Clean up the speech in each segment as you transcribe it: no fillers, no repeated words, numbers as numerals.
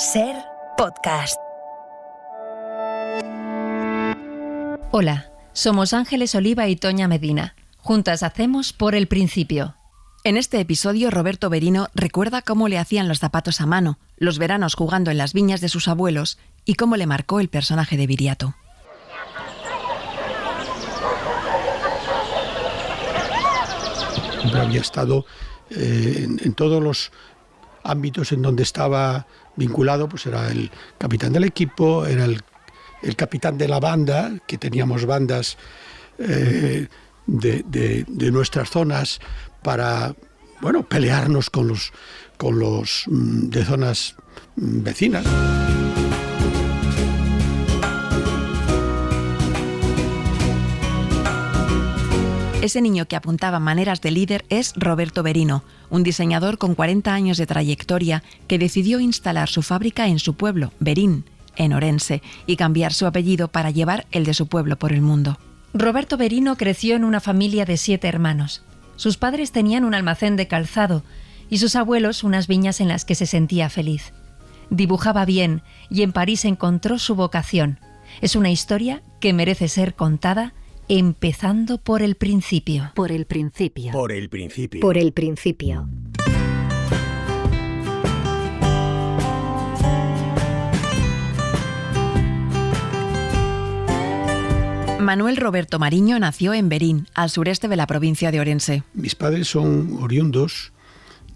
SER Podcast. Hola, somos Ángeles Oliva y Toña Medina. Juntas hacemos Por el Principio. En este episodio, Roberto Berino recuerda cómo le hacían los zapatos a mano, los veranos jugando en las viñas de sus abuelos y cómo le marcó el personaje de Viriato. Siempre había estado en todos los ámbitos en donde estaba vinculado, pues era el capitán del equipo, era el capitán de la banda, que teníamos bandas de nuestras zonas para, bueno, pelearnos con los de zonas vecinas. Ese niño que apuntaba maneras de líder es Roberto Berino, un diseñador con 40 años de trayectoria que decidió instalar su fábrica en su pueblo, Verín, en Orense, y cambiar su apellido para llevar el de su pueblo por el mundo. Roberto Berino creció en una familia de 7 hermanos. Sus padres tenían un almacén de calzado y sus abuelos unas viñas en las que se sentía feliz. Dibujaba bien y en París encontró su vocación. Es una historia que merece ser contada empezando por el principio. Por el principio. Por el principio. Por el principio. Manuel Roberto Mariño nació en Verín, al sureste de la provincia de Orense. Mis padres son oriundos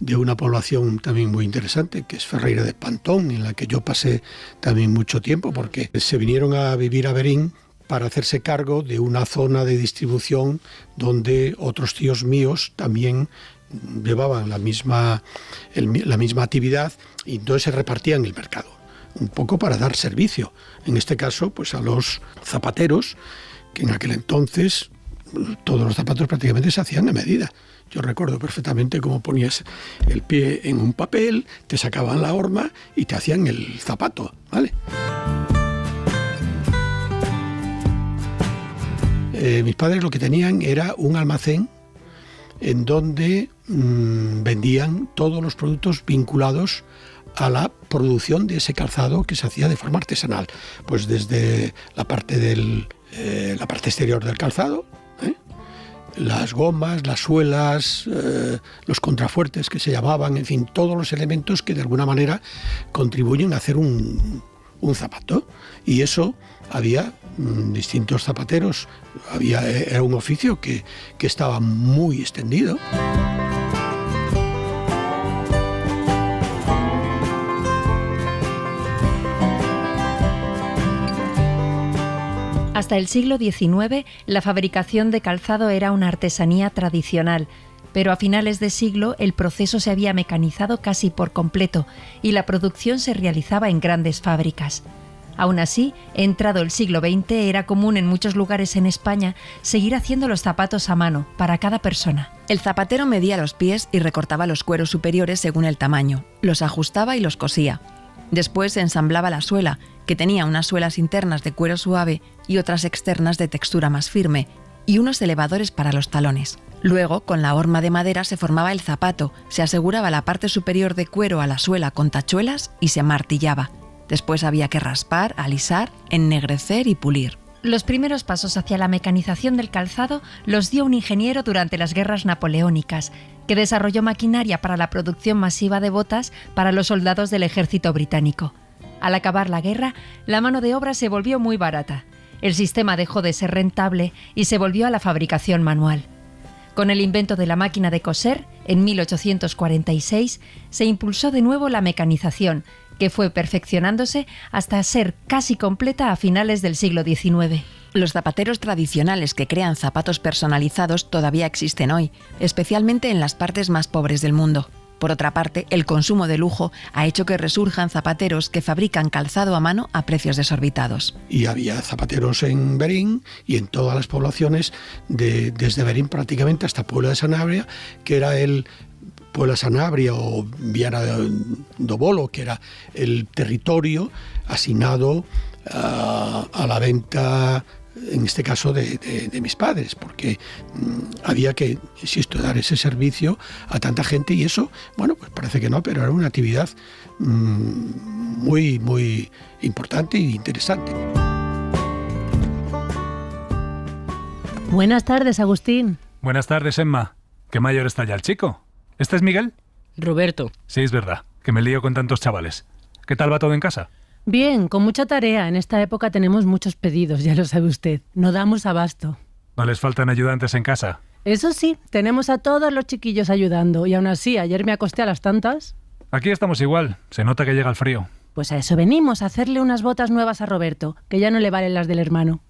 de una población también muy interesante, que es Ferreira de Pantón, en la que yo pasé también mucho tiempo, porque se vinieron a vivir a Verín para hacerse cargo de una zona de distribución donde otros tíos míos también llevaban la misma actividad y entonces se repartían el mercado, un poco para dar servicio, en este caso pues a los zapateros, que en aquel entonces todos los zapatos prácticamente se hacían a medida. Yo recuerdo perfectamente cómo ponías el pie en un papel, te sacaban la horma y te hacían el zapato, ¿vale? Mis padres lo que tenían era un almacén en donde vendían todos los productos vinculados a la producción de ese calzado que se hacía de forma artesanal. Pues desde la parte exterior del calzado, las gomas, las suelas, los contrafuertes que se llamaban, en fin, todos los elementos que de alguna manera contribuyen a hacer un zapato. Y eso había distintos zapateros, era un oficio que estaba muy extendido. Hasta el siglo XIX, la fabricación de calzado era una artesanía tradicional, pero a finales de siglo el proceso se había mecanizado casi por completo y la producción se realizaba en grandes fábricas. Aún así, entrado el siglo XX, era común en muchos lugares en España seguir haciendo los zapatos a mano, para cada persona. El zapatero medía los pies y recortaba los cueros superiores según el tamaño, los ajustaba y los cosía. Después se ensamblaba la suela, que tenía unas suelas internas de cuero suave y otras externas de textura más firme, y unos elevadores para los talones. Luego, con la horma de madera se formaba el zapato, se aseguraba la parte superior de cuero a la suela con tachuelas y se martillaba. Después había que raspar, alisar, ennegrecer y pulir. Los primeros pasos hacia la mecanización del calzado los dio un ingeniero durante las guerras napoleónicas, que desarrolló maquinaria para la producción masiva de botas para los soldados del ejército británico. Al acabar la guerra, la mano de obra se volvió muy barata. El sistema dejó de ser rentable y se volvió a la fabricación manual. Con el invento de la máquina de coser, en 1846, se impulsó de nuevo la mecanización, que fue perfeccionándose hasta ser casi completa a finales del siglo XIX. Los zapateros tradicionales que crean zapatos personalizados todavía existen hoy, especialmente en las partes más pobres del mundo. Por otra parte, el consumo de lujo ha hecho que resurjan zapateros que fabrican calzado a mano a precios desorbitados. Y había zapateros en Verín y en todas las poblaciones, desde Verín prácticamente hasta Puebla de Sanabria, que era el Puebla de Sanabria o Viana do Bolo, que era el territorio asignado a la venta en este caso de mis padres, porque había que, insisto, dar ese servicio a tanta gente y eso, bueno, pues parece que no, pero era una actividad muy, muy importante e interesante. Buenas tardes, Agustín. Buenas tardes, Emma. ¿Qué mayor está ya el chico? ¿Este es Miguel? Roberto. Sí, es verdad, que me lío con tantos chavales. ¿Qué tal va todo en casa? Bien, con mucha tarea. En esta época tenemos muchos pedidos, ya lo sabe usted. No damos abasto. ¿No les faltan ayudantes en casa? Eso sí, tenemos a todos los chiquillos ayudando. Y aún así, ayer me acosté a las tantas. Aquí estamos igual. Se nota que llega el frío. Pues a eso venimos, a hacerle unas botas nuevas a Roberto, que ya no le valen las del hermano.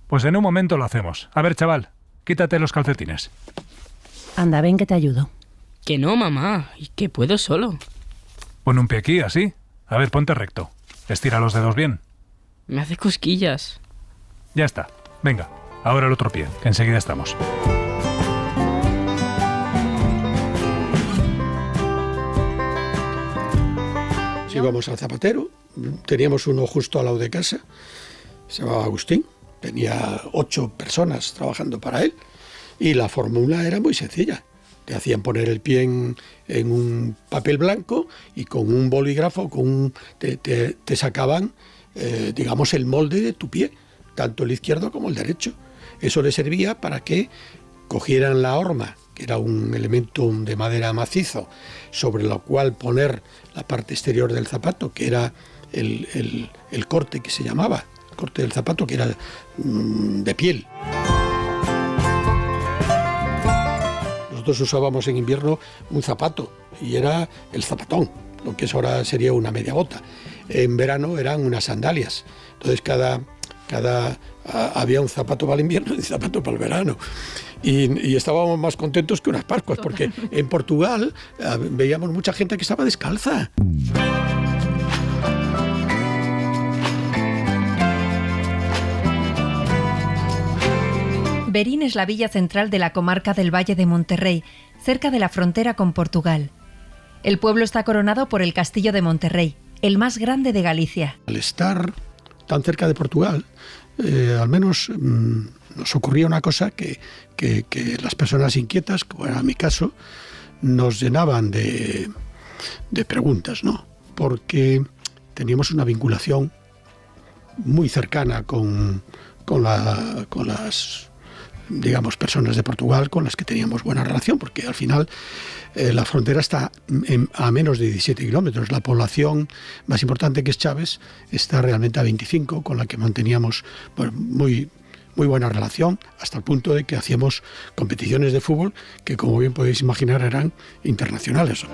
Pues en un momento lo hacemos. A ver, chaval, quítate los calcetines. Anda, ven que te ayudo. Que no, mamá. Y que puedo solo. Pon un pie aquí, así. A ver, ponte recto. Estira los dedos bien. Me hace cosquillas. Ya está. Venga, ahora el otro pie, que enseguida estamos. Si íbamos al zapatero, teníamos uno justo al lado de casa, se llamaba Agustín, tenía 8 personas trabajando para él y la fórmula era muy sencilla. Te hacían poner el pie en un papel blanco y con un bolígrafo te sacaban, digamos, el molde de tu pie, tanto el izquierdo como el derecho. Eso le servía para que cogieran la horma, que era un elemento de madera macizo, sobre lo cual poner la parte exterior del zapato, que era el corte que se llamaba, el corte del zapato, que era de piel. Nosotros usábamos en invierno un zapato y era el zapatón, lo que ahora sería una media bota. En verano eran unas sandalias. Entonces había un zapato para el invierno y un zapato para el verano. Y estábamos más contentos que unas Pascuas, porque en Portugal veíamos mucha gente que estaba descalza. Verín es la villa central de la comarca del Valle de Monterrey, cerca de la frontera con Portugal. El pueblo está coronado por el Castillo de Monterrey, el más grande de Galicia. Al estar tan cerca de Portugal, al menos nos ocurría una cosa que las personas inquietas, como era mi caso, nos llenaban de preguntas, ¿no? Porque teníamos una vinculación muy cercana con las, digamos, personas de Portugal con las que teníamos buena relación, porque al final la frontera está a menos de 17 kilómetros. La población más importante, que es Chaves, está realmente a 25, con la que manteníamos muy buena relación, hasta el punto de que hacíamos competiciones de fútbol que, como bien podéis imaginar, eran internacionales.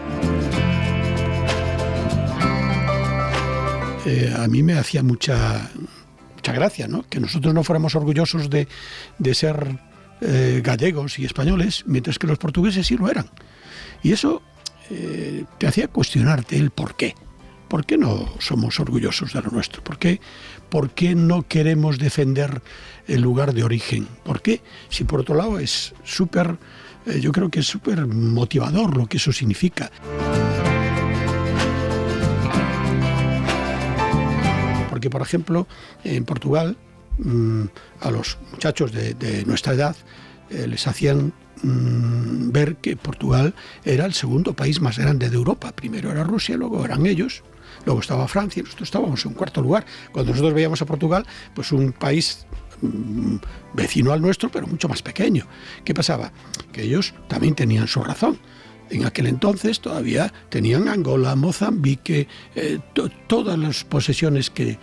A mí me hacía mucha gracia, ¿no?, que nosotros no fuéramos orgullosos de ser gallegos y españoles, mientras que los portugueses sí lo eran. Y eso te hacía cuestionarte el por qué. ¿Por qué no somos orgullosos de lo nuestro? ¿Por qué no queremos defender el lugar de origen? ¿Por qué? Si por otro lado es súper, yo creo que es súper motivador lo que eso significa. Porque, por ejemplo, en Portugal, a los muchachos de nuestra edad les hacían ver que Portugal era el segundo país más grande de Europa. Primero era Rusia, luego eran ellos, luego estaba Francia, nosotros estábamos en cuarto lugar. Cuando nosotros veíamos a Portugal, pues un país vecino al nuestro, pero mucho más pequeño. ¿Qué pasaba? Que ellos también tenían su razón. En aquel entonces todavía tenían Angola, Mozambique, todas las posesiones que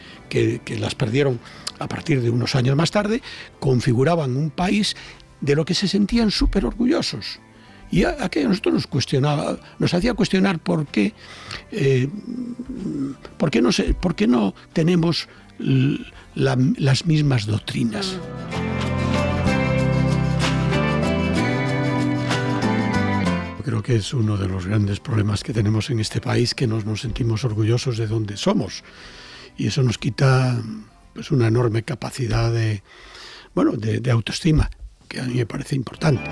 las perdieron a partir de unos años más tarde, configuraban un país de lo que se sentían súper orgullosos. Y aquello a nosotros nos hacía cuestionar por qué no tenemos las mismas doctrinas. Creo que es uno de los grandes problemas que tenemos en este país, que nos sentimos orgullosos de donde somos. Y eso nos quita, pues, una enorme capacidad de autoestima, que a mí me parece importante.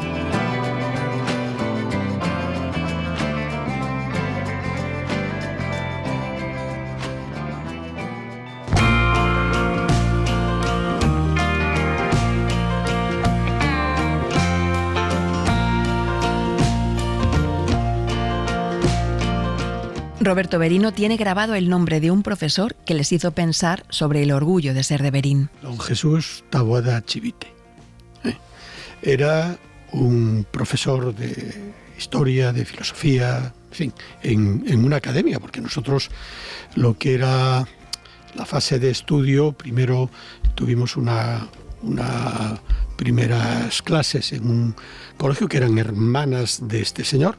Roberto Berino tiene grabado el nombre de un profesor que les hizo pensar sobre el orgullo de ser de Berín. Don Jesús Taboada Chivite. Era un profesor de historia, de filosofía, en fin, en una academia, porque nosotros lo que era la fase de estudio, primero tuvimos una primeras clases en un colegio que eran hermanas de este señor,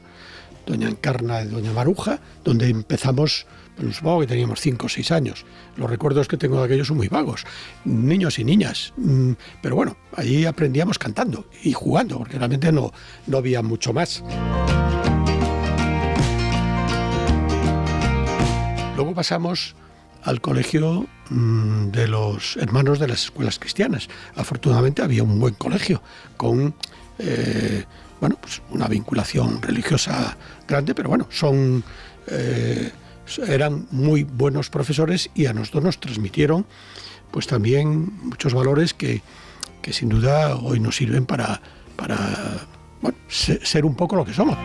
doña Encarna y doña Maruja, donde empezamos, pues supongo que teníamos 5 o 6 años. Los recuerdos que tengo de aquellos son muy vagos, niños y niñas, pero bueno, allí aprendíamos cantando y jugando, porque realmente no había mucho más. Luego pasamos al colegio de los hermanos de las escuelas cristianas. Afortunadamente había un buen colegio con pues una vinculación religiosa grande, pero bueno, eran muy buenos profesores y a nosotros nos transmitieron pues también muchos valores que sin duda hoy nos sirven para ser un poco lo que somos.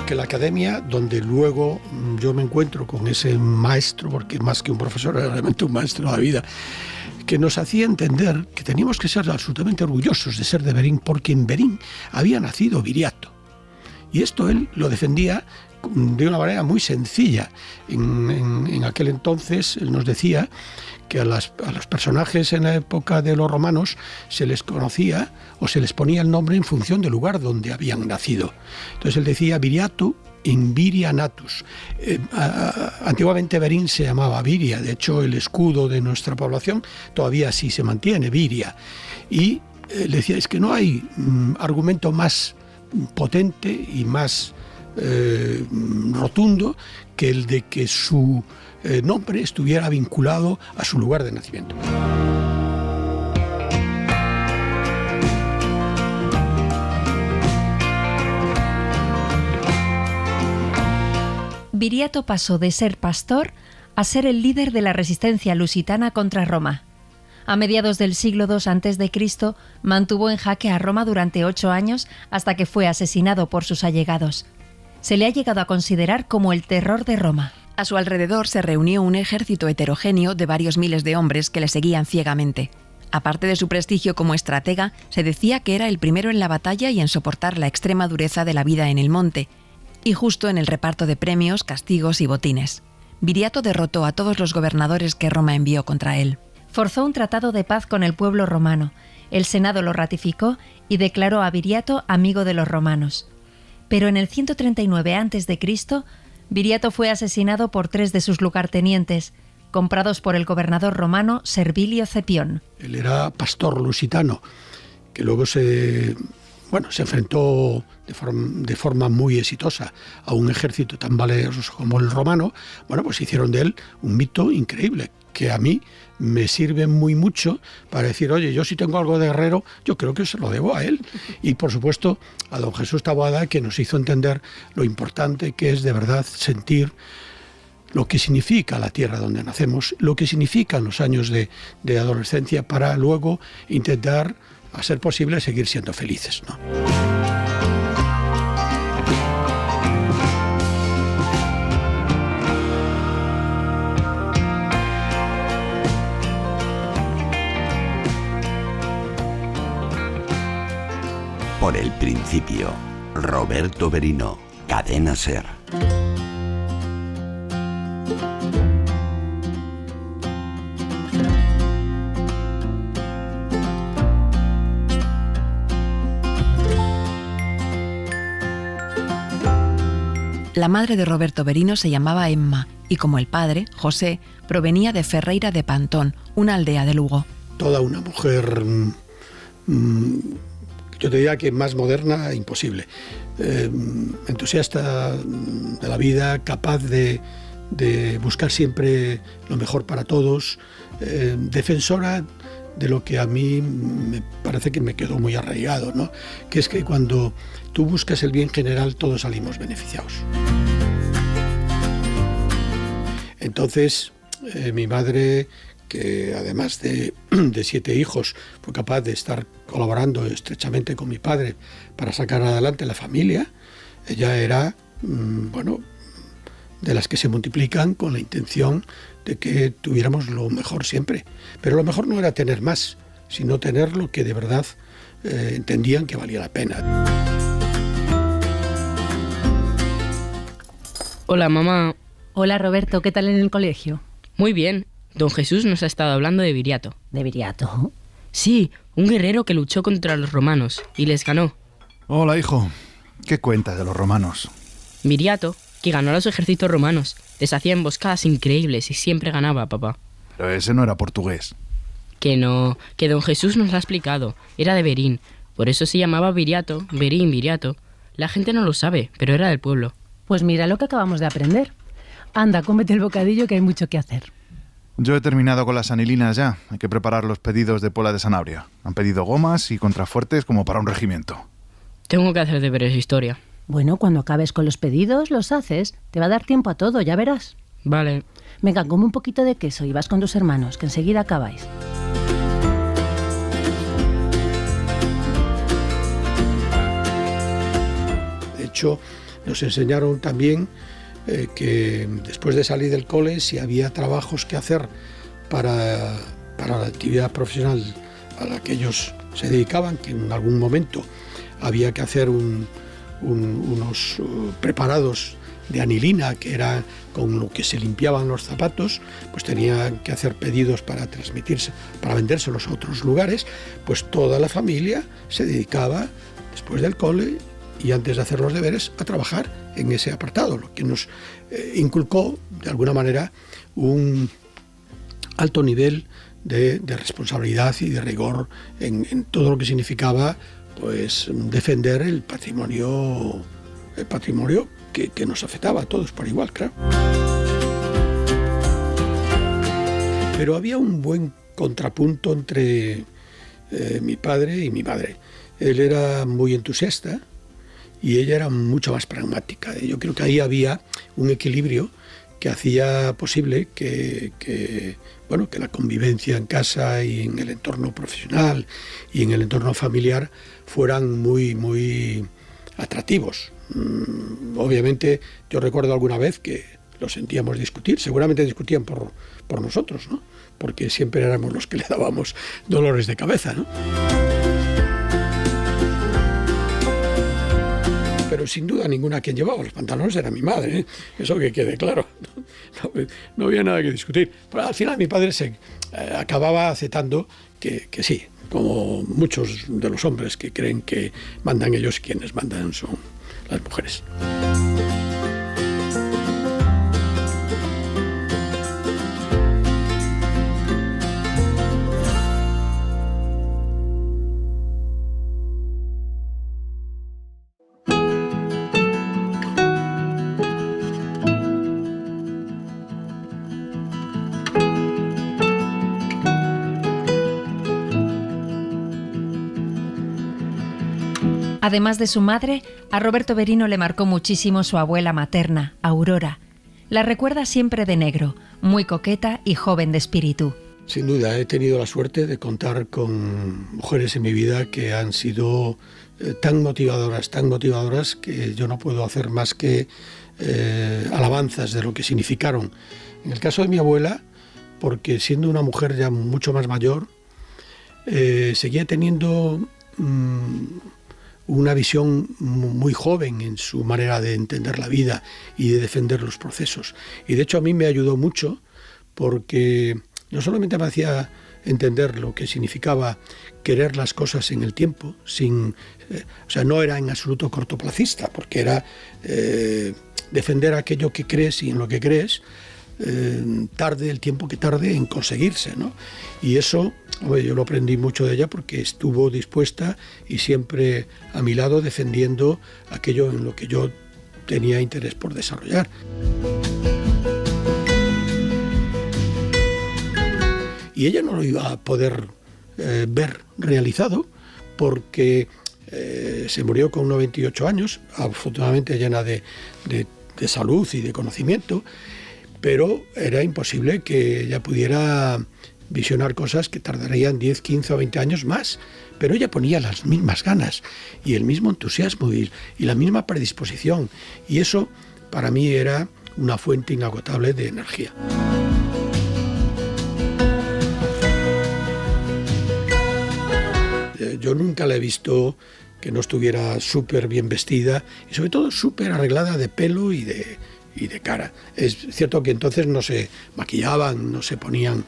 Que la academia, donde luego yo me encuentro con ese maestro, porque más que un profesor era realmente un maestro de la vida, que nos hacía entender que teníamos que ser absolutamente orgullosos de ser de Berín, porque en Berín había nacido Viriato. Y esto él lo defendía de una manera muy sencilla. En aquel entonces él nos decía que a los personajes en la época de los romanos se les conocía o se les ponía el nombre en función del lugar donde habían nacido. Entonces él decía Viriato in Viria natus. Antiguamente Berín se llamaba Viria, de hecho el escudo de nuestra población todavía así se mantiene, Viria. Y él decía, es que no hay argumento más potente y más rotundo que el de que su nombre estuviera vinculado a su lugar de nacimiento. Viriato pasó de ser pastor a ser el líder de la resistencia lusitana contra Roma. A mediados del siglo II a.C. mantuvo en jaque a Roma durante 8 años hasta que fue asesinado por sus allegados. Se le ha llegado a considerar como el terror de Roma. A su alrededor se reunió un ejército heterogéneo de varios miles de hombres que le seguían ciegamente. Aparte de su prestigio como estratega, se decía que era el primero en la batalla y en soportar la extrema dureza de la vida en el monte, y justo en el reparto de premios, castigos y botines. Viriato derrotó a todos los gobernadores que Roma envió contra él. Forzó un tratado de paz con el pueblo romano. El Senado lo ratificó y declaró a Viriato amigo de los romanos. Pero en el 139 a.C., Viriato fue asesinado por 3 de sus lugartenientes, comprados por el gobernador romano Servilio Cepión. Él era pastor lusitano, que luego se enfrentó de forma muy exitosa a un ejército tan valeroso como el romano. Pues hicieron de él un mito increíble, que a mí me sirve muy mucho para decir, oye, yo si tengo algo de guerrero, yo creo que se lo debo a él. Y por supuesto a don Jesús Taboada, que nos hizo entender lo importante que es de verdad sentir lo que significa la tierra donde nacemos, lo que significan los años de adolescencia, para luego intentar, a ser posible, seguir siendo felices, ¿no? Por el principio, Roberto Berino, Cadena SER. La madre de Roberto Berino se llamaba Emma y, como el padre, José, provenía de Ferreira de Pantón, una aldea de Lugo. Toda una mujer, yo te diría que más moderna, imposible. Entusiasta de la vida, capaz de buscar siempre lo mejor para todos, defensora de lo que a mí me parece que me quedó muy arraigado, ¿no? Que es que cuando tú buscas el bien general, todos salimos beneficiados. Entonces, mi madre, que además de 7 hijos fue capaz de estar colaborando estrechamente con mi padre para sacar adelante la familia. Ella era, de las que se multiplican con la intención de que tuviéramos lo mejor siempre. Pero lo mejor no era tener más, sino tener lo que de verdad entendían que valía la pena. Hola, mamá. Hola Roberto, ¿qué tal en el colegio? Muy bien. Don Jesús nos ha estado hablando de Viriato. ¿De Viriato? Sí, un guerrero que luchó contra los romanos y les ganó. Hola, hijo. ¿Qué cuentas de los romanos? Viriato, que ganó a los ejércitos romanos, les hacía emboscadas increíbles y siempre ganaba, papá. Pero ese no era portugués. Que no, que don Jesús nos lo ha explicado. Era de Berín. Por eso se llamaba Viriato, Berín, Viriato. La gente no lo sabe, pero era del pueblo. Pues mira lo que acabamos de aprender. Anda, cómete el bocadillo que hay mucho que hacer. Yo he terminado con las anilinas ya. Hay que preparar los pedidos de Pola de Sanabria. Han pedido gomas y contrafuertes como para un regimiento. Tengo que hacer deberes de historia. Bueno, cuando acabes con los pedidos, los haces. Te va a dar tiempo a todo, ya verás. Vale. Venga, come un poquito de queso y vas con tus hermanos, que enseguida acabáis. De hecho, nos enseñaron también que después de salir del cole, si había trabajos que hacer para la actividad profesional a la que ellos se dedicaban, que en algún momento había que hacer unos preparados de anilina, que era con lo que se limpiaban los zapatos, pues tenían que hacer pedidos para transmitirse, para vendérselos a otros lugares. Pues toda la familia se dedicaba, después del cole y antes de hacer los deberes, a trabajar en ese apartado, lo que nos inculcó, de alguna manera, un alto nivel de responsabilidad y de rigor en todo lo que significaba, pues, defender el patrimonio que nos afectaba a todos por igual, claro. Pero había un buen contrapunto entre mi padre y mi madre. Él era muy entusiasta y ella era mucho más pragmática. Yo creo que ahí había un equilibrio que hacía posible que la convivencia en casa y en el entorno profesional y en el entorno familiar fueran muy, muy atractivos. Obviamente, yo recuerdo alguna vez que lo sentíamos discutir, seguramente discutían por nosotros, ¿no? Porque siempre éramos los que le dábamos dolores de cabeza, ¿no? Pero sin duda ninguna quien llevaba los pantalones era mi madre, ¿eh? Eso que quede claro. No había nada que discutir. Pero al final mi padre se acababa aceptando que sí, como muchos de los hombres que creen que mandan ellos, quienes mandan son las mujeres. Además de su madre, a Roberto Berino le marcó muchísimo su abuela materna, Aurora. La recuerda siempre de negro, muy coqueta y joven de espíritu. Sin duda, he tenido la suerte de contar con mujeres en mi vida que han sido tan motivadoras que yo no puedo hacer más que alabanzas de lo que significaron. En el caso de mi abuela, porque siendo una mujer ya mucho más mayor, seguía teniendo una visión muy joven en su manera de entender la vida y de defender los procesos. Y de hecho a mí me ayudó mucho porque no solamente me hacía entender lo que significaba querer las cosas en el tiempo, no era en absoluto cortoplacista, porque era defender aquello que crees y en lo que crees, tarde el tiempo que tarde en conseguirse, ¿no? Y eso, yo lo aprendí mucho de ella porque estuvo dispuesta y siempre a mi lado defendiendo aquello en lo que yo tenía interés por desarrollar. Y ella no lo iba a poder ver realizado porque se murió con 98 años, afortunadamente llena de salud y de conocimiento, pero era imposible que ella pudiera visionar cosas que tardarían 10, 15 o 20 años más. Pero ella ponía las mismas ganas y el mismo entusiasmo y la misma predisposición. Y eso para mí era una fuente inagotable de energía. Yo nunca la he visto que no estuviera súper bien vestida y sobre todo súper arreglada de pelo y de cara. Es cierto que entonces no se maquillaban, no se ponían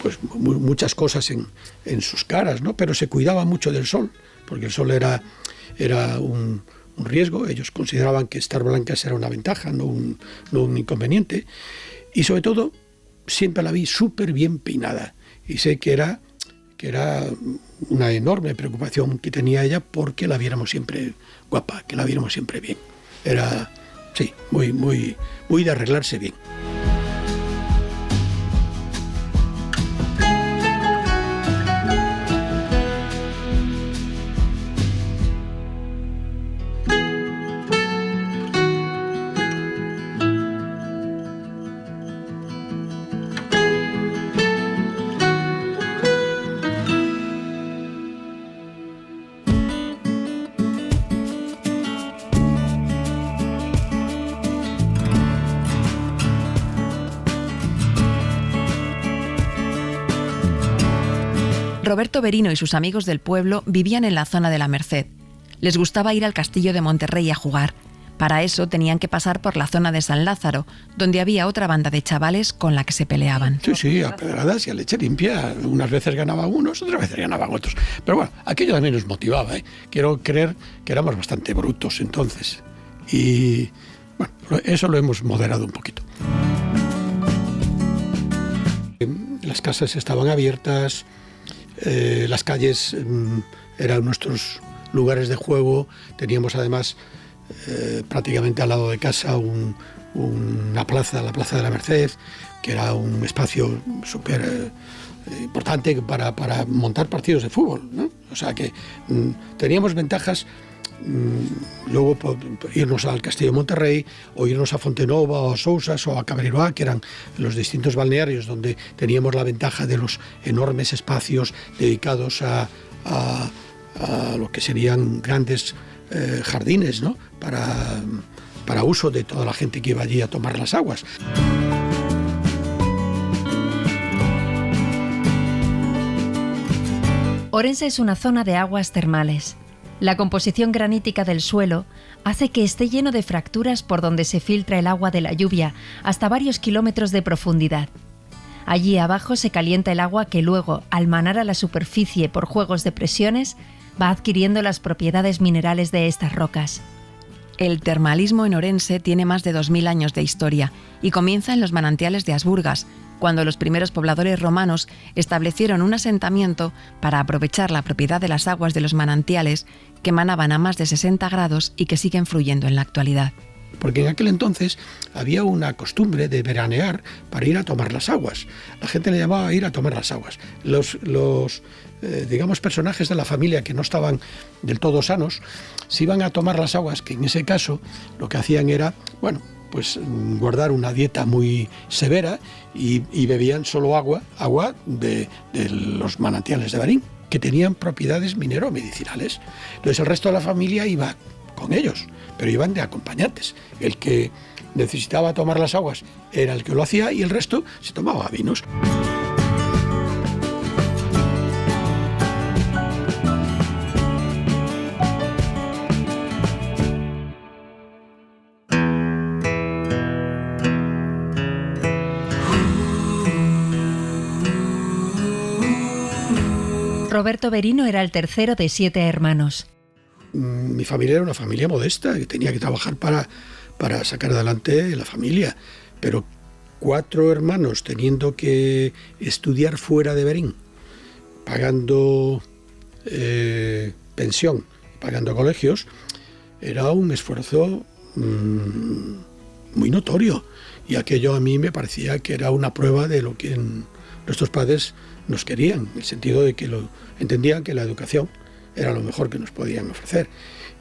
pues muchas cosas en sus caras, ¿no? Pero se cuidaba mucho del sol, porque el sol era un riesgo. Ellos consideraban que estar blancas era una ventaja, no un inconveniente. Y sobre todo, siempre la vi súper bien peinada. Y sé que era una enorme preocupación que tenía ella porque la viéramos siempre guapa, que la viéramos siempre bien. Era, sí, muy de arreglarse bien. Roberto Berino y sus amigos del pueblo vivían en la zona de la Merced. Les gustaba ir al castillo de Monterrey a jugar. Para eso tenían que pasar por la zona de San Lázaro, donde había otra banda de chavales con la que se peleaban. Sí, a pedradas y a leche limpia. Unas veces ganaban unos, otras veces ganaban otros. Pero bueno, aquello también nos motivaba, ¿eh? Quiero creer que éramos bastante brutos entonces. Y bueno, eso lo hemos moderado un poquito. Las casas estaban abiertas. Las calles eran nuestros lugares de juego. Teníamos además prácticamente al lado de casa una plaza, la Plaza de la Merced, que era un espacio súper importante para montar partidos de fútbol, ¿no? O sea que teníamos ventajas. Luego irnos al Castillo de Monterrey o irnos a Fontenova o a Sousas o a Cabreroa, que eran los distintos balnearios donde teníamos la ventaja de los enormes espacios dedicados a lo que serían grandes jardines, ¿no? para uso de toda la gente que iba allí a tomar las aguas. Orense es una zona de aguas termales. La composición granítica del suelo hace que esté lleno de fracturas por donde se filtra el agua de la lluvia hasta varios kilómetros de profundidad. Allí abajo se calienta el agua que luego, al manar a la superficie por juegos de presiones, va adquiriendo las propiedades minerales de estas rocas. El termalismo en Orense tiene más de 2000 años de historia y comienza en los manantiales de Asburgas, cuando los primeros pobladores romanos establecieron un asentamiento para aprovechar la propiedad de las aguas de los manantiales que emanaban a más de 60 grados y que siguen fluyendo en la actualidad. Porque en aquel entonces había una costumbre de veranear para ir a tomar las aguas. La gente le llamaba ir a tomar las aguas. Los personajes de la familia que no estaban del todo sanos, se iban a tomar las aguas, que en ese caso lo que hacían era, pues guardar una dieta muy severa y bebían solo agua de los manantiales de Berín, que tenían propiedades mineromedicinales. Entonces el resto de la familia iba con ellos, pero iban de acompañantes. El que necesitaba tomar las aguas era el que lo hacía y el resto se tomaba vinos. Roberto Berino era el tercero de 7 hermanos. Mi familia era una familia modesta, que tenía que trabajar para sacar adelante la familia, pero 4 hermanos teniendo que estudiar fuera de Berín, pagando pensión, pagando colegios, era un esfuerzo muy notorio, y aquello a mí me parecía que era una prueba de lo que nuestros padres nos querían, en el sentido de que entendían que la educación era lo mejor que nos podían ofrecer.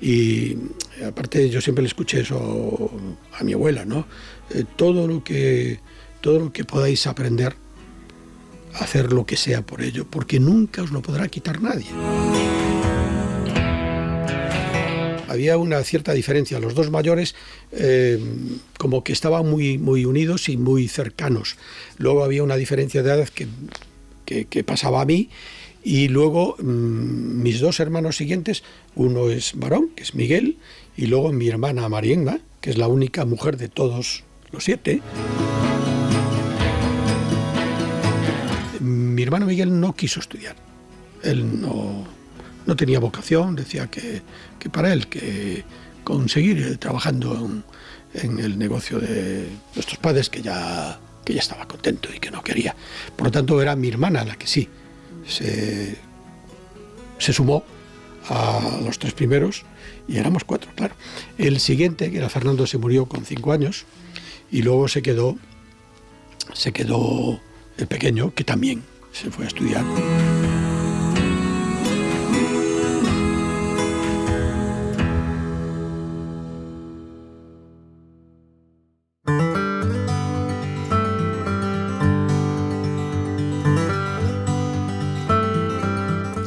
Y aparte yo siempre le escuché eso a mi abuela, ¿no? Todo lo que todo lo que podáis aprender, hacer lo que sea por ello, porque nunca os lo podrá quitar nadie. Había una cierta diferencia. Los dos mayores como que estaban muy, muy unidos y muy cercanos. Luego había una diferencia de edad que pasaba a mí, y luego mis dos hermanos siguientes, uno es varón, que es Miguel, y luego mi hermana Marienna, que es la única mujer de todos los 7. Mi hermano Miguel no quiso estudiar. Él no tenía vocación, decía que para él que conseguir trabajando en el negocio de nuestros padres, que ya estaba contento y que no quería. Por lo tanto, era mi hermana la que sí se sumó a los 3 primeros, y éramos 4, claro. El siguiente, que era Fernando, se murió con 5 años, y luego se quedó el pequeño, que también se fue a estudiar.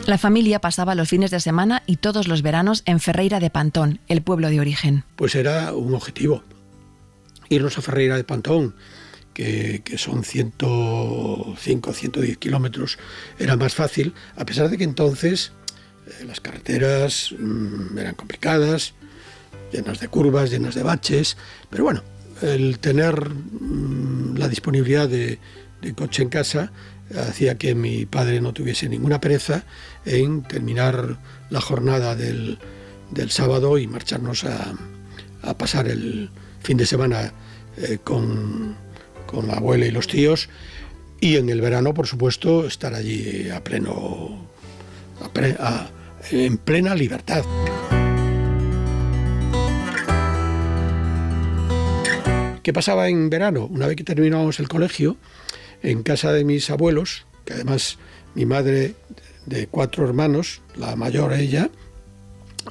La familia pasaba los fines de semana y todos los veranos en Ferreira de Pantón, el pueblo de origen. Pues era un objetivo, irnos a Ferreira de Pantón, que son 105, 110 kilómetros. Era más fácil, a pesar de que entonces las carreteras eran complicadas, llenas de curvas, llenas de baches, pero bueno, el tener la disponibilidad de coche en casa hacía que mi padre no tuviese ninguna pereza en terminar la jornada del sábado y marcharnos a pasar el fin de semana con la abuela y los tíos, y en el verano, por supuesto, estar allí en plena libertad. ¿Qué pasaba en verano? Una vez que terminábamos el colegio, en casa de mis abuelos, que además mi madre de 4 hermanos, la mayor ella,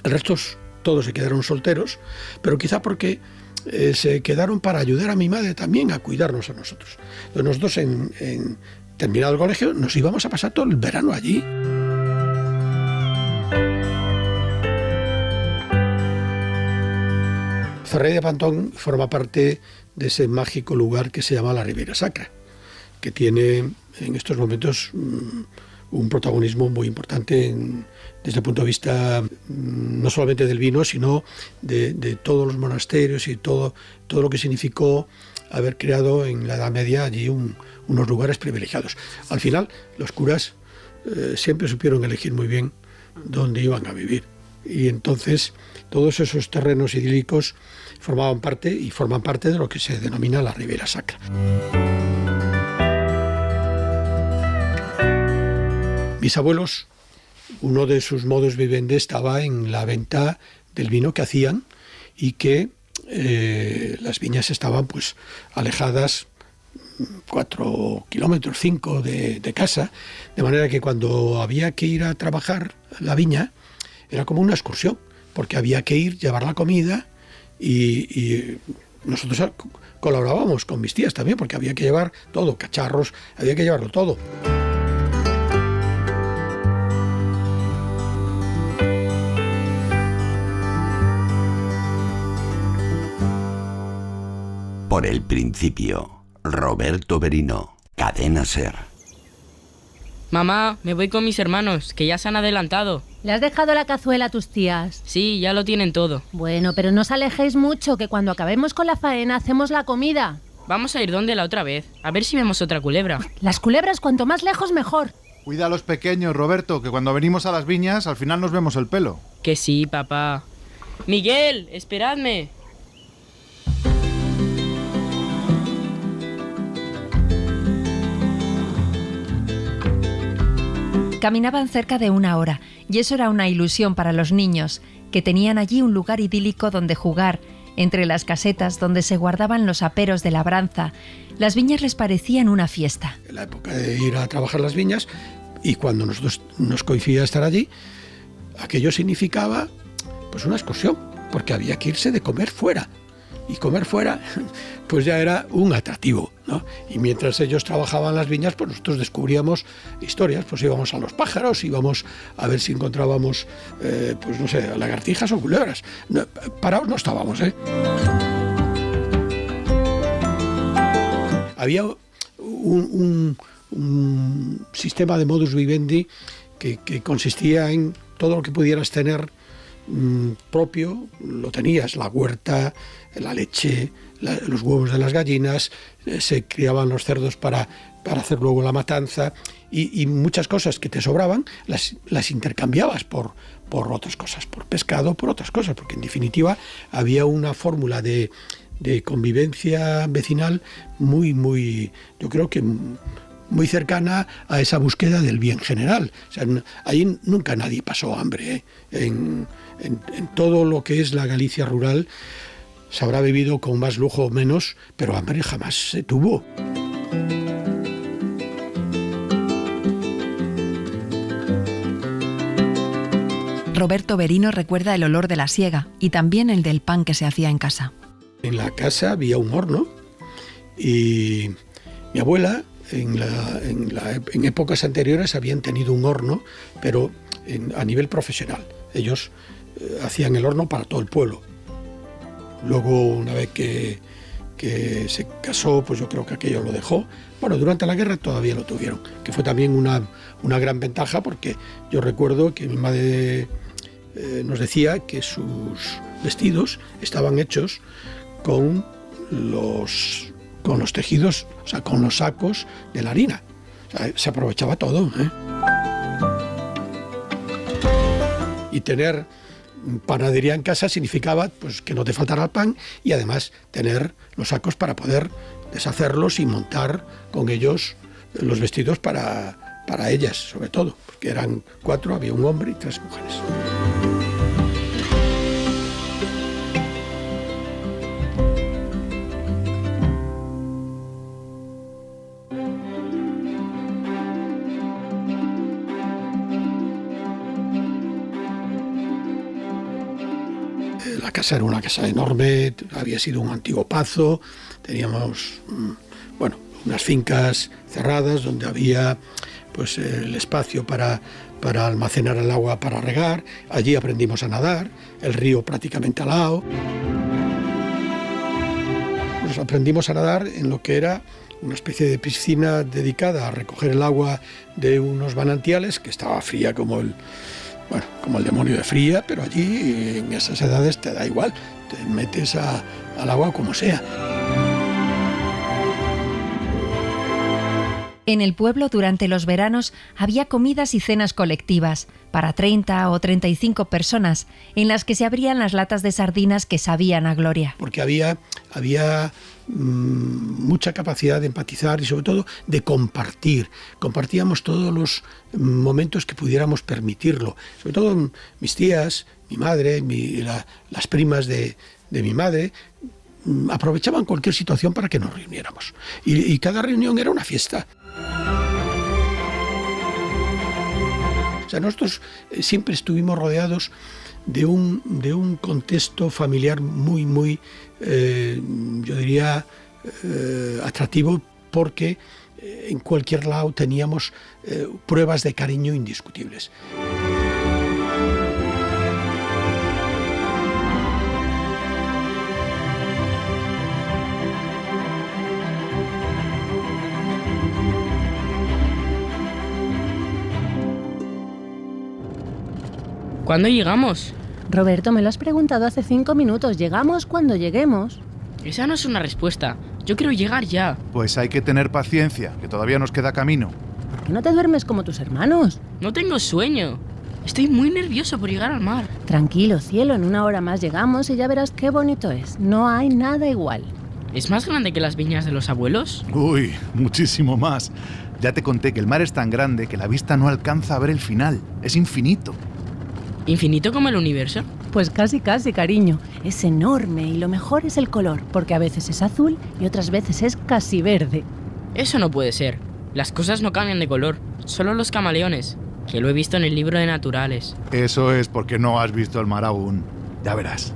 el resto todos se quedaron solteros, pero quizá porque se quedaron para ayudar a mi madre también a cuidarnos a nosotros. Entonces nosotros en terminado el colegio nos íbamos a pasar todo el verano allí. Ferreira de Pantón forma parte de ese mágico lugar que se llama la Ribeira Sacra, que tiene en estos momentos un protagonismo muy importante desde el punto de vista no solamente del vino, sino de todos los monasterios y todo lo que significó haber creado en la Edad Media allí unos lugares privilegiados. Al final, los curas siempre supieron elegir muy bien dónde iban a vivir, y entonces todos esos terrenos idílicos forman parte de lo que se denomina la Ribeira Sacra. Mis abuelos, uno de sus modus vivendi estaba en la venta del vino que hacían, y que las viñas estaban pues alejadas 4 kilómetros, 5 de casa, de manera que cuando había que ir a trabajar la viña era como una excursión, porque había que ir, llevar la comida, y nosotros colaborábamos con mis tías también, porque había que llevar todo, cacharros, había que llevarlo todo. Por el principio, Roberto Berino, Cadena SER. Mamá, me voy con mis hermanos, que ya se han adelantado. ¿Le has dejado la cazuela a tus tías? Sí, ya lo tienen todo. Bueno, pero no os alejéis mucho, que cuando acabemos con la faena hacemos la comida. Vamos a ir donde la otra vez, a ver si vemos otra culebra. Las culebras cuanto más lejos mejor. Cuida a los pequeños, Roberto, que cuando venimos a las viñas al final nos vemos el pelo. Que sí, papá. Miguel, esperadme. Caminaban cerca de 1 hora, y eso era una ilusión para los niños, que tenían allí un lugar idílico donde jugar, entre las casetas donde se guardaban los aperos de labranza. Las viñas les parecían una fiesta. En la época de ir a trabajar las viñas, y cuando nosotros nos coincidía estar allí, aquello significaba pues una excursión, porque había que irse de comer fuera. y comer fuera pues ya era un atractivo, ¿no? Y mientras ellos trabajaban las viñas, pues nosotros descubríamos historias, pues íbamos a los pájaros, íbamos a ver si encontrábamos, pues no sé, lagartijas o culebras. No, parados no estábamos, ¿eh? Había un sistema de modus vivendi que consistía en todo lo que pudieras tener propio, lo tenías, la huerta, la leche, los huevos de las gallinas, se criaban los cerdos para hacer luego la matanza y muchas cosas que te sobraban las intercambiabas por otras cosas, por pescado, por otras cosas, porque en definitiva había una fórmula de convivencia vecinal muy, yo creo que muy cercana a esa búsqueda del bien general. O sea, ahí nunca nadie pasó hambre, ¿eh? En todo lo que es la Galicia rural se habrá vivido con más lujo o menos, pero hambre jamás se tuvo. Roberto Berino recuerda el olor de la siega y también el del pan que se hacía en casa. En la casa había un horno y mi abuela en épocas anteriores habían tenido un horno, pero a nivel profesional. Ellos hacían el horno para todo el pueblo. Luego, una vez que se casó, pues yo creo que aquello lo dejó. Bueno, durante la guerra todavía lo tuvieron, que fue también una gran ventaja, porque yo recuerdo que mi madre nos decía que sus vestidos estaban hechos con los tejidos, o sea, con los sacos de la harina. O sea, se aprovechaba todo, ¿eh? Y tener panadería en casa significaba pues que no te faltara el pan y además tener los sacos para poder deshacerlos y montar con ellos los vestidos para ellas, sobre todo, porque eran 4, había un hombre y 3 mujeres. La casa era una casa enorme, había sido un antiguo pazo, teníamos unas fincas cerradas donde había pues el espacio para almacenar el agua para regar. Allí aprendimos a nadar, el río prácticamente al lado. Pues aprendimos a nadar en lo que era una especie de piscina dedicada a recoger el agua de unos manantiales, que estaba fría como el demonio de fría, pero allí en esas edades te da igual, te metes al agua como sea. En el pueblo durante los veranos había comidas y cenas colectivas para 30 o 35 personas en las que se abrían las latas de sardinas que sabían a gloria. Porque había mucha capacidad de empatizar y sobre todo de compartir. Compartíamos todos los momentos que pudiéramos permitirlo. Sobre todo mis tías, mi madre, las primas de mi madre aprovechaban cualquier situación para que nos reuniéramos. Y cada reunión era una fiesta. O sea, nosotros siempre estuvimos rodeados de un contexto familiar muy, yo diría, atractivo, porque en cualquier lado teníamos pruebas de cariño indiscutibles. ¿Cuándo llegamos? Roberto, me lo has preguntado hace 5 minutos. Llegamos cuando lleguemos. Esa no es una respuesta. Yo quiero llegar ya. Pues hay que tener paciencia, que todavía nos queda camino. ¿Por qué no te duermes como tus hermanos? No tengo sueño. Estoy muy nervioso por llegar al mar. Tranquilo, cielo, en 1 hora más llegamos y ya verás qué bonito es. No hay nada igual. ¿Es más grande que las viñas de los abuelos? Uy, muchísimo más. Ya te conté que el mar es tan grande que la vista no alcanza a ver el final. Es infinito. ¿Infinito como el universo? Pues casi, cariño. Es enorme y lo mejor es el color, porque a veces es azul y otras veces es casi verde. Eso no puede ser. Las cosas no cambian de color, solo los camaleones, que lo he visto en el libro de naturales. Eso es porque no has visto el mar aún. Ya verás.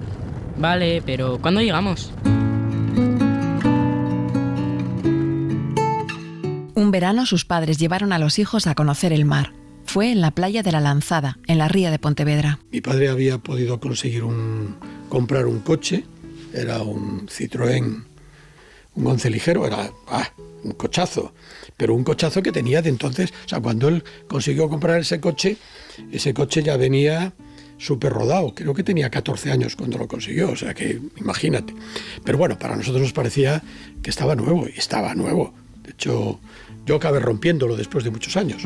Vale, pero ¿cuándo llegamos? Un verano sus padres llevaron a los hijos a conocer el mar. Fue en la playa de la Lanzada, en la ría de Pontevedra. Mi padre había podido conseguir comprar un coche, era un Citroën, un 11 ligero, era un cochazo, pero un cochazo que tenía de entonces. O sea, cuando él consiguió comprar ese coche ya venía súper rodado. Creo que tenía 14 años cuando lo consiguió, o sea que imagínate. Pero bueno, para nosotros nos parecía que estaba nuevo, y estaba nuevo. De hecho, yo acabé rompiéndolo después de muchos años.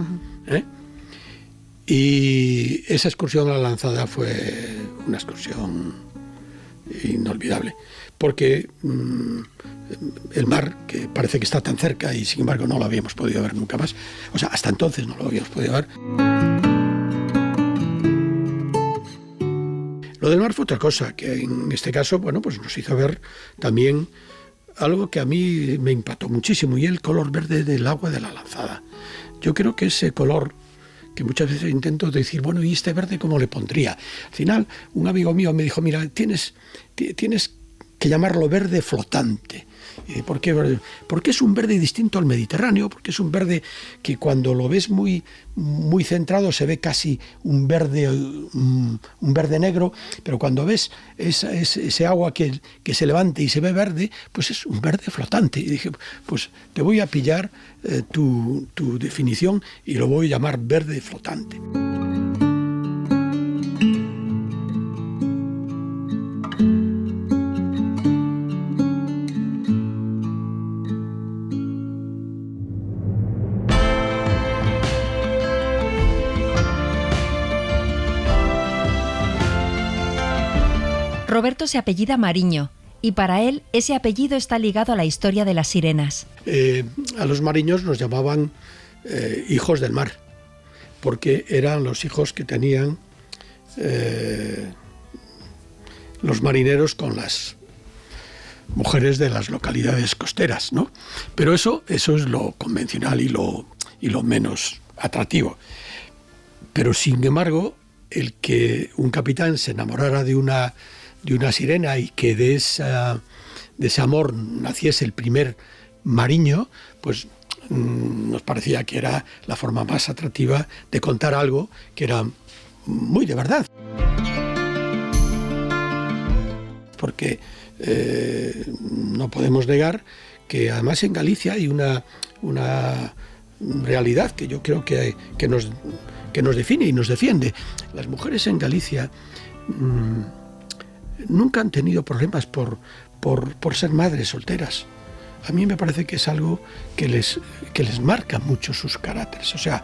Y esa excursión a la Lanzada fue una excursión inolvidable, porque el mar, que parece que está tan cerca y sin embargo no lo habíamos podido ver nunca más, o sea, hasta entonces no lo habíamos podido ver. Lo del mar fue otra cosa, que en este caso, bueno, pues nos hizo ver también algo que a mí me impactó muchísimo, y el color verde del agua de la Lanzada. Yo creo que ese color, que muchas veces intento decir, bueno, ¿y este verde cómo le pondría? Al final, un amigo mío me dijo, mira, tienes que llamarlo verde flotante. ¿Por qué? Porque es un verde distinto al Mediterráneo, porque es un verde que cuando lo ves muy, muy centrado se ve casi un verde negro, pero cuando ves ese agua que se levanta y se ve verde, pues es un verde flotante. Y dije, pues te voy a pillar tu definición y lo voy a llamar verde flotante. Roberto se apellida Mariño y para él ese apellido está ligado a la historia de las sirenas. A los mariños nos llamaban hijos del mar, porque eran los hijos que tenían los marineros con las mujeres de las localidades costeras, ¿no? Pero eso es lo convencional y lo menos atractivo. Pero sin embargo, el que un capitán se enamorara de una sirena y que de ese amor naciese el primer mariño, pues nos parecía que era la forma más atractiva de contar algo que era muy de verdad. Porque no podemos negar que además en Galicia hay una realidad que yo creo que nos define y nos defiende. Las mujeres en Galicia nunca han tenido problemas por ser madres solteras. A mí me parece que es algo que les marca mucho sus caracteres. O sea,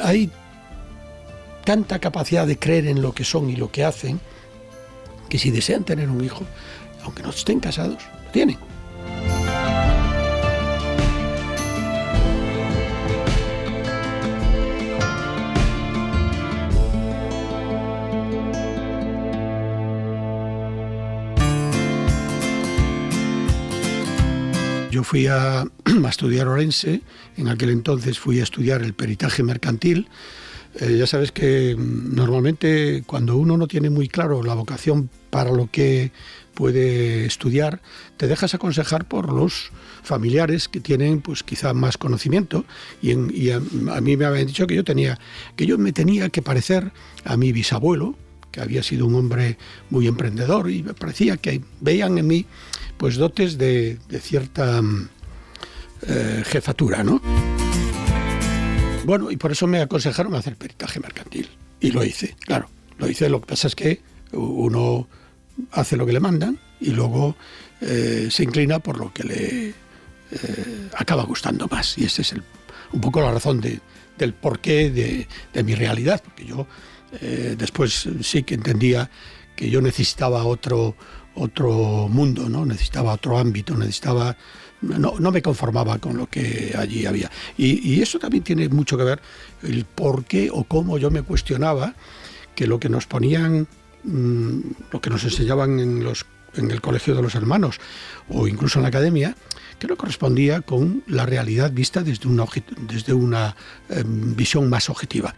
hay tanta capacidad de creer en lo que son y lo que hacen, que si desean tener un hijo, aunque no estén casados, lo tienen. Yo fui a estudiar a Orense, en aquel entonces fui a estudiar el peritaje mercantil. Ya sabes que normalmente cuando uno no tiene muy claro la vocación para lo que puede estudiar, te dejas aconsejar por los familiares que tienen pues quizá más conocimiento, y a mí me habían dicho que yo me tenía que parecer a mi bisabuelo, que había sido un hombre muy emprendedor, y me parecía que veían en mí pues dotes de cierta jefatura, ¿no? Bueno, y por eso me aconsejaron hacer peritaje mercantil. Y lo hice, claro, lo hice. Lo que pasa es que uno hace lo que le mandan y luego se inclina por lo que le acaba gustando más. Y esa es un poco la razón del porqué de mi realidad, porque yo después sí que entendía que yo necesitaba otro mundo, ¿no? Necesitaba otro ámbito, no me conformaba con lo que allí había. Y eso también tiene mucho que ver el por qué o cómo yo me cuestionaba que lo que nos ponían, lo que nos enseñaban en el colegio de los hermanos o incluso en la academia, que no correspondía con la realidad vista desde una visión más objetiva.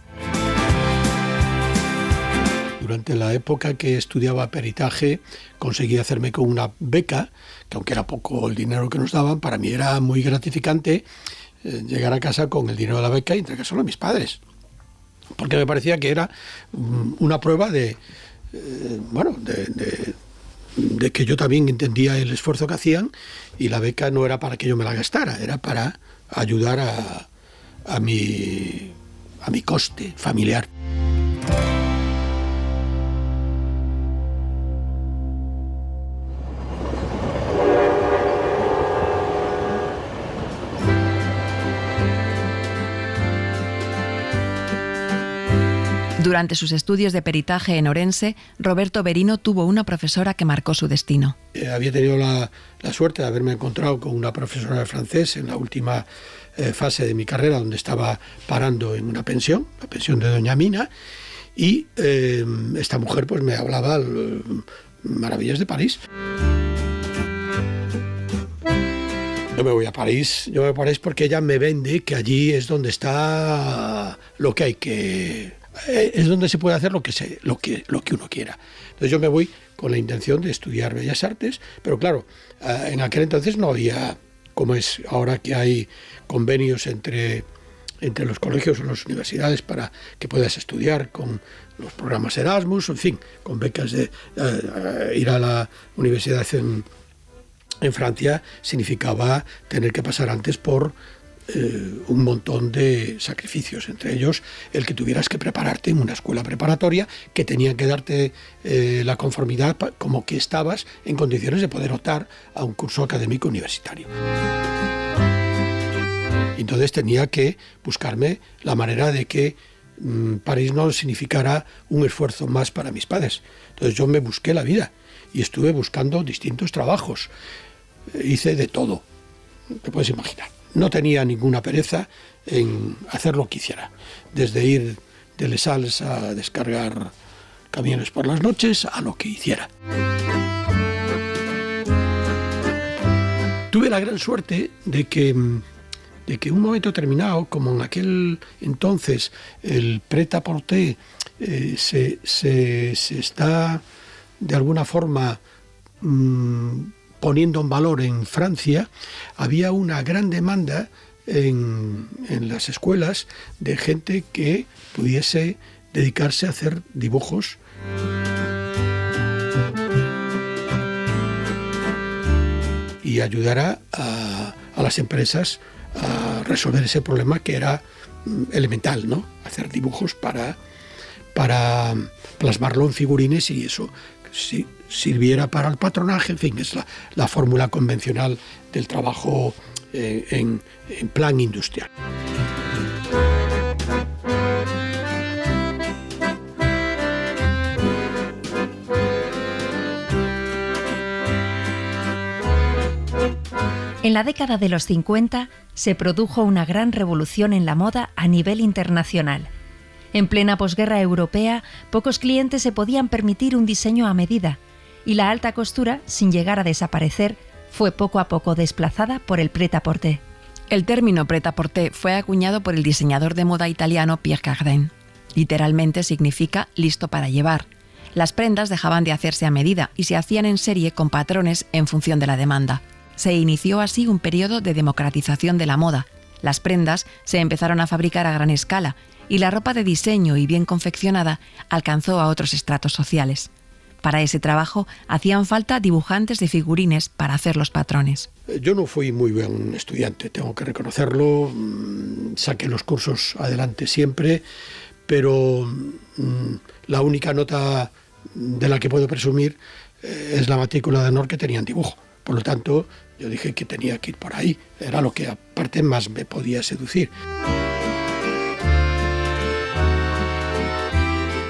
Durante la época que estudiaba peritaje conseguí hacerme con una beca, que aunque era poco el dinero que nos daban, para mí era muy gratificante llegar a casa con el dinero de la beca y entregárselo a mis padres. Porque me parecía que era una prueba de que yo también entendía el esfuerzo que hacían, y la beca no era para que yo me la gastara, era para ayudar a mi coste familiar. Durante sus estudios de peritaje en Orense, Roberto Berino tuvo una profesora que marcó su destino. Había tenido la suerte de haberme encontrado con una profesora de francés en la última fase de mi carrera, donde estaba parando en una pensión, la pensión de Doña Mina, y esta mujer pues me hablaba maravillas de París. Yo me voy a París porque ella me vende que allí es donde está lo que hay que... es donde se puede hacer lo que uno quiera. Entonces yo me voy con la intención de estudiar Bellas Artes, pero claro, en aquel entonces no había, como es ahora que hay convenios entre los colegios o las universidades para que puedas estudiar con los programas Erasmus, en fin, con becas de ir a la universidad en Francia significaba tener que pasar antes por un montón de sacrificios, entre ellos el que tuvieras que prepararte en una escuela preparatoria que tenían que darte la conformidad como que estabas en condiciones de poder optar a un curso académico universitario. Entonces tenía que buscarme la manera de que París no significara un esfuerzo más para mis padres. Entonces yo me busqué la vida y estuve buscando distintos trabajos. Hice de todo, te puedes imaginar. No tenía ninguna pereza en hacer lo que hiciera, desde ir de Les Halles a descargar camiones por las noches a lo que hiciera. Tuve la gran suerte de que un momento determinado, como en aquel entonces el prêt-à-porter se está de alguna forma poniendo en valor en Francia, había una gran demanda en las escuelas de gente que pudiese dedicarse a hacer dibujos. Y ayudara a las empresas a resolver ese problema que era elemental, ¿no? Hacer dibujos para plasmarlo en figurines y eso sí sirviera para el patronaje, en fin, es la fórmula convencional del trabajo en plan industrial. En la década de los 50 se produjo una gran revolución en la moda a nivel internacional. En plena posguerra europea, pocos clientes se podían permitir un diseño a medida, y la alta costura, sin llegar a desaparecer, fue poco a poco desplazada por el prêt-à-porter. El término prêt-à-porter fue acuñado por el diseñador de moda italiano Pierre Cardin. Literalmente significa listo para llevar. Las prendas dejaban de hacerse a medida y se hacían en serie con patrones en función de la demanda. Se inició así un periodo de democratización de la moda. Las prendas se empezaron a fabricar a gran escala y la ropa de diseño y bien confeccionada alcanzó a otros estratos sociales. Para ese trabajo hacían falta dibujantes de figurines para hacer los patrones. Yo no fui muy buen estudiante, tengo que reconocerlo. Saqué los cursos adelante siempre, pero la única nota de la que puedo presumir es la matrícula de honor que tenía en dibujo. Por lo tanto, yo dije que tenía que ir por ahí. Era lo que aparte más me podía seducir.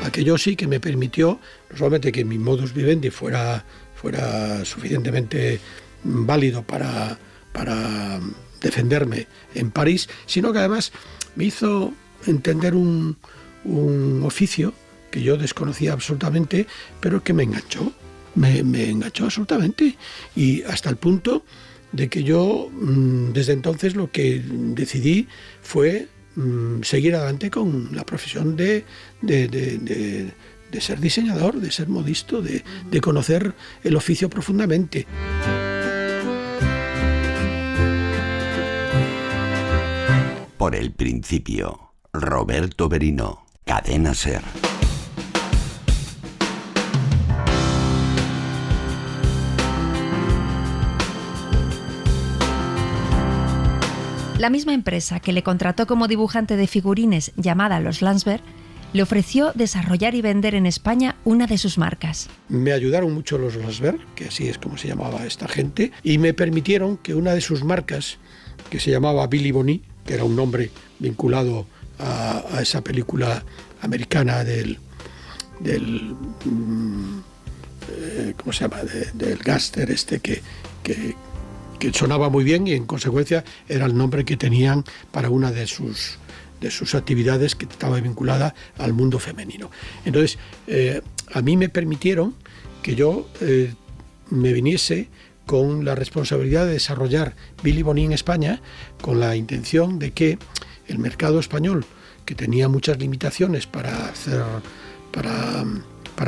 Aquello sí que me permitió no solamente que mi modus vivendi fuera suficientemente válido para defenderme en París, sino que además me hizo entender un oficio que yo desconocía absolutamente, pero que me enganchó. Me enganchó absolutamente, y hasta el punto de que yo desde entonces lo que decidí fue seguir adelante con la profesión de ser diseñador, de ser modisto, de conocer el oficio profundamente. Por el principio, Roberto Berino, Cadena SER. La misma empresa que le contrató como dibujante de figurines llamada Los Landsberg le ofreció desarrollar y vender en España una de sus marcas. Me ayudaron mucho los Landsberg, que así es como se llamaba esta gente, y me permitieron que una de sus marcas, que se llamaba Billy Bonnie, que era un nombre vinculado a esa película americana ¿cómo se llama? Del gángster que sonaba muy bien, y en consecuencia era el nombre que tenían para una de sus actividades que estaba vinculada al mundo femenino. Entonces, a mí me permitieron que yo me viniese con la responsabilidad de desarrollar Billy Bonnie en España, con la intención de que el mercado español, que tenía muchas limitaciones para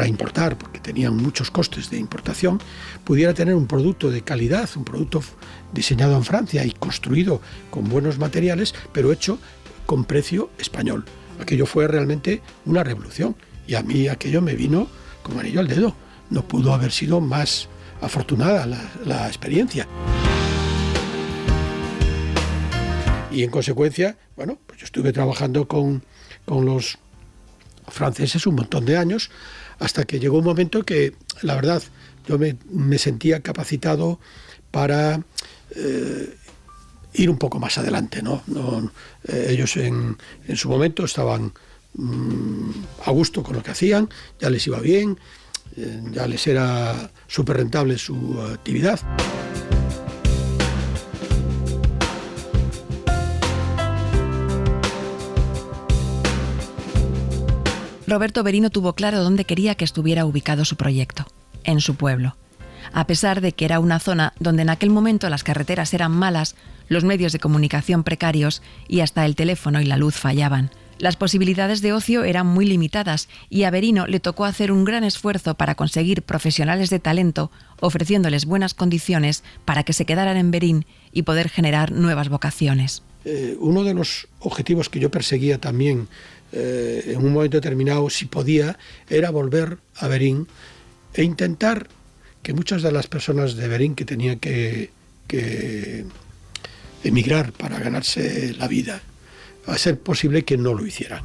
importar, porque tenían muchos costes de importación, pudiera tener un producto de calidad, un producto diseñado en Francia y construido con buenos materiales, pero hecho con precio español. Aquello fue realmente una revolución, y a mí aquello me vino como anillo al dedo. No pudo haber sido más afortunada la experiencia. Y en consecuencia, bueno, pues yo estuve trabajando con los franceses un montón de años, hasta que llegó un momento que, la verdad, yo me sentía capacitado para ir un poco más adelante, ¿no? Ellos en su momento estaban a gusto con lo que hacían, ya les iba bien, ya les era súper rentable su actividad. Roberto Berino tuvo claro dónde quería que estuviera ubicado su proyecto, en su pueblo. A pesar de que era una zona donde en aquel momento las carreteras eran malas, los medios de comunicación precarios y hasta el teléfono y la luz fallaban. Las posibilidades de ocio eran muy limitadas y a Berino le tocó hacer un gran esfuerzo para conseguir profesionales de talento, ofreciéndoles buenas condiciones para que se quedaran en Berín y poder generar nuevas vocaciones. Uno de los objetivos que yo perseguía también en un momento determinado, si podía, era volver a Berín e intentar que muchas de las personas de Berín que tenían que emigrar para ganarse la vida, a ser posible que no lo hicieran.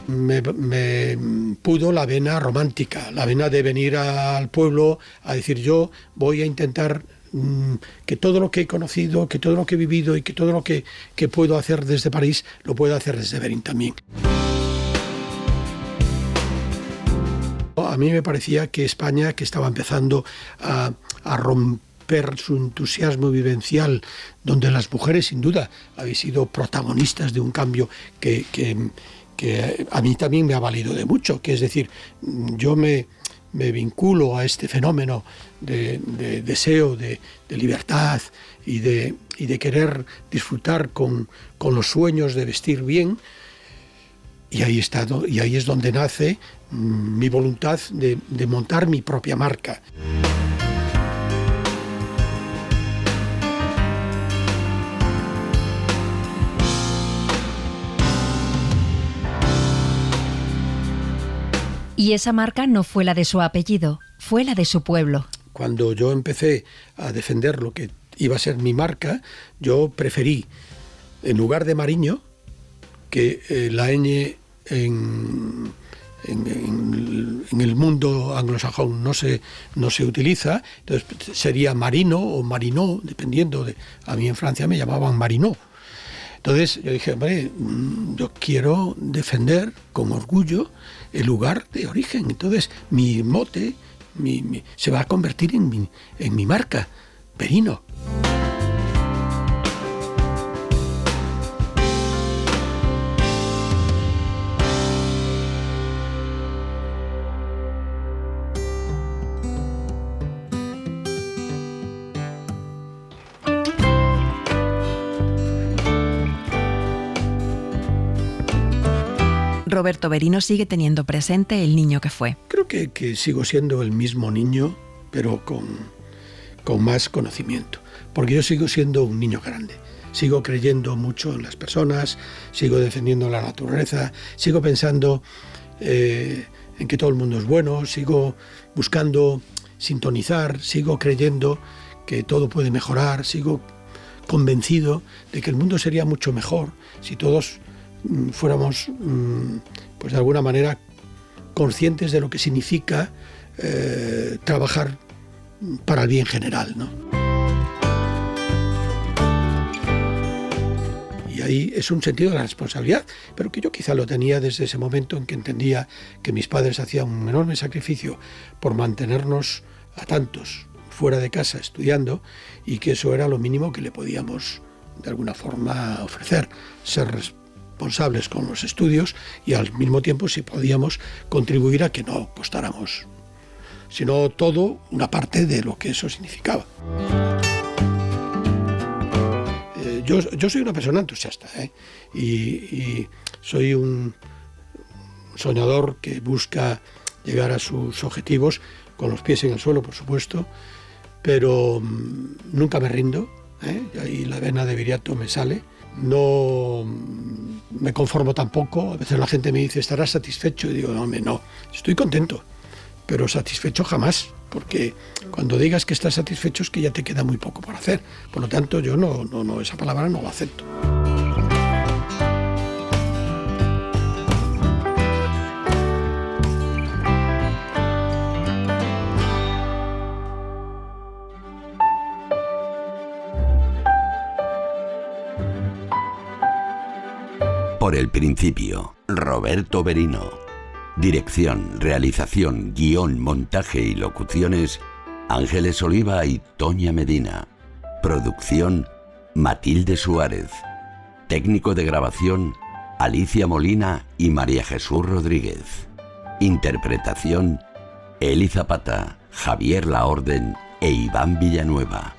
Me pudo la vena romántica, la vena de venir al pueblo a decir: yo voy a intentar que todo lo que he conocido, que todo lo que he vivido y que todo lo que puedo hacer desde París, lo puedo hacer desde Berín también. A mí me parecía que España, que estaba empezando a romper su entusiasmo vivencial, donde las mujeres sin duda habéis sido protagonistas de un cambio que a mí también me ha valido de mucho, que es decir, yo me vinculo a este fenómeno de deseo de libertad y de querer disfrutar con los sueños de vestir bien, y ahí es donde nace mi voluntad de montar mi propia marca. Y esa marca no fue la de su apellido, fue la de su pueblo. Cuando yo empecé a defender lo que iba a ser mi marca, yo preferí, en lugar de Mariño, que la ñ en el mundo anglosajón no se utiliza, entonces sería Marino o Marinó, dependiendo a mí en Francia me llamaban Marinó. Entonces yo dije, hombre, yo quiero defender con orgullo el lugar de origen. Entonces mi mote se va a convertir en mi marca, Berino. Roberto Berino sigue teniendo presente el niño que fue. Creo que sigo siendo el mismo niño, pero con con más conocimiento, porque yo sigo siendo un niño grande. Sigo creyendo mucho en las personas, sigo defendiendo la naturaleza, sigo pensando en que todo el mundo es bueno, sigo buscando sintonizar, sigo creyendo que todo puede mejorar, sigo convencido de que el mundo sería mucho mejor si todos fuéramos, pues de alguna manera, conscientes de lo que significa trabajar para el bien general, ¿no? Y ahí es un sentido de la responsabilidad, pero que yo quizá lo tenía desde ese momento en que entendía que mis padres hacían un enorme sacrificio por mantenernos a tantos fuera de casa estudiando, y que eso era lo mínimo que le podíamos de alguna forma ofrecer, ser responsables con los estudios y al mismo tiempo si podíamos contribuir a que no costáramos, sino todo, una parte de lo que eso significaba. Yo soy una persona entusiasta, y soy un soñador que busca llegar a sus objetivos con los pies en el suelo, por supuesto, pero nunca me rindo, y ahí la vena de Viriato me sale. No me conformo tampoco. A veces la gente me dice, ¿estarás satisfecho? Y digo, no, estoy contento, pero satisfecho jamás, porque cuando digas que estás satisfecho es que ya te queda muy poco por hacer. Por lo tanto, yo no esa palabra no la acepto. Por el principio, Roberto Berino. Dirección, realización, guión, montaje y locuciones, Ángeles Oliva y Toña Medina. Producción, Matilde Suárez. Técnico de grabación, Alicia Molina y María Jesús Rodríguez. Interpretación, Eli Zapata, Javier Laorden e Iván Villanueva.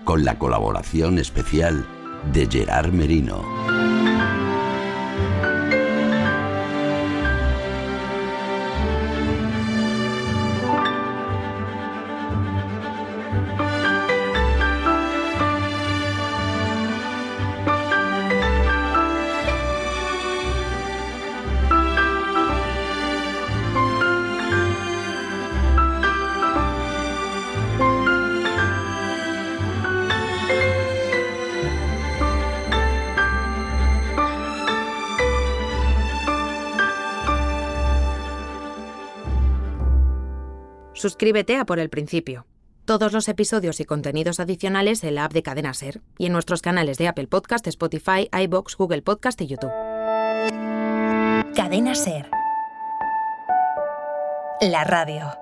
Con la colaboración especial de Gerard Merino. Suscríbete a Por el Principio. Todos los episodios y contenidos adicionales en la app de Cadena SER y en nuestros canales de Apple Podcast, Spotify, iVoox, Google Podcast y YouTube. Cadena SER. La radio.